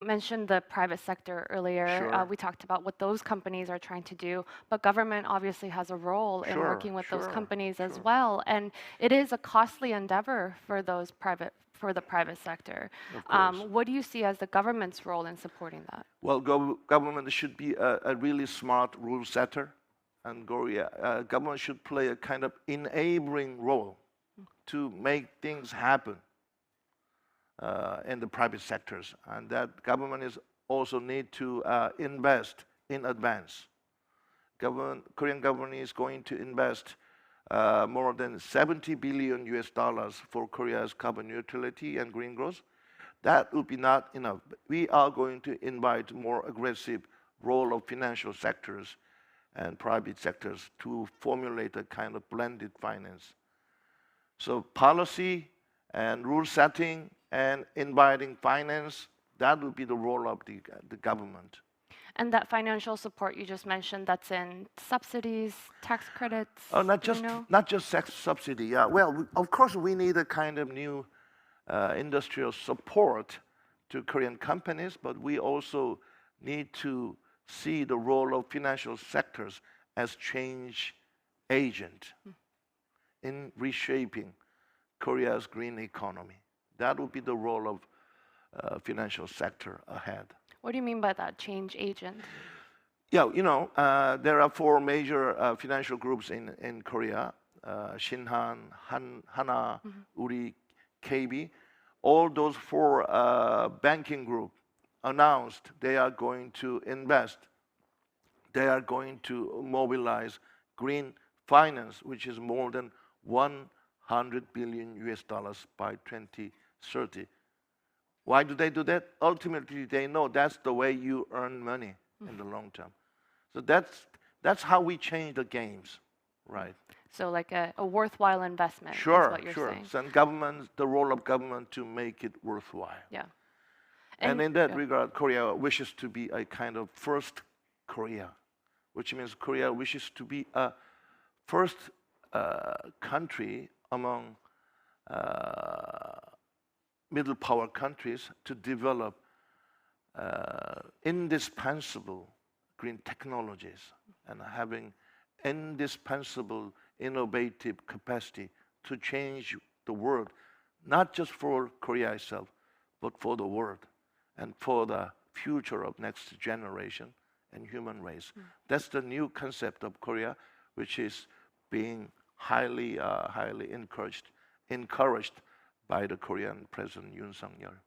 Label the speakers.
Speaker 1: mentioned the private sector earlier.
Speaker 2: Sure.
Speaker 1: We talked about what those companies are trying to do, but government obviously has a role in
Speaker 2: Sure,
Speaker 1: working with those
Speaker 2: sure,
Speaker 1: companies as
Speaker 2: sure.
Speaker 1: well, and it is a costly endeavor for the private sector.
Speaker 2: Of course.
Speaker 1: What do you see as the government's role in supporting that?
Speaker 2: Well, government should be a really smart rule setter, and government should play a kind of enabling role to make things happen in the private sectors, and that government is also need to invest in advance. Korean government is going to invest more than 70 billion US dollars for Korea's carbon neutrality and green growth. That would be not enough. We are going to invite more aggressive role of financial sectors and private sectors to formulate a kind of blended finance. So policy and rule setting and inviting finance, that will be the role of the government.
Speaker 1: And that financial support you just mentioned, that's in subsidies, tax credits?
Speaker 2: Not just subsidy. Yeah. Well, of course, we need a kind of new industrial support to Korean companies, but we also need to see the role of financial sectors as change agent in reshaping Korea's green economy. That would be the role of financial sector ahead.
Speaker 1: What do you mean by that, change agent?
Speaker 2: Yeah, there are four major financial groups in Korea: Shinhan, Hana, Uri, KB. All those four banking groups announced they are going to invest. They are going to mobilize green finance, which is more than 100 billion US dollars by 2030. Why do they do that? Ultimately, they know that's the way you earn money in the long term. So that's how we change the games, right?
Speaker 1: So like a worthwhile investment is
Speaker 2: Sure,
Speaker 1: what you're
Speaker 2: sure.
Speaker 1: saying.
Speaker 2: So the role of government to make it worthwhile.
Speaker 1: Yeah.
Speaker 2: And in that regard, Korea wishes to be a kind of first Korea, which means Korea wishes to be a first country among middle power countries to develop indispensable green technologies and having indispensable innovative capacity to change the world, not just for Korea itself, but for the world and for the future of next generation and human race. That's the new concept of Korea, which is being highly encouraged by the Korean President Yoon Suk-yeol.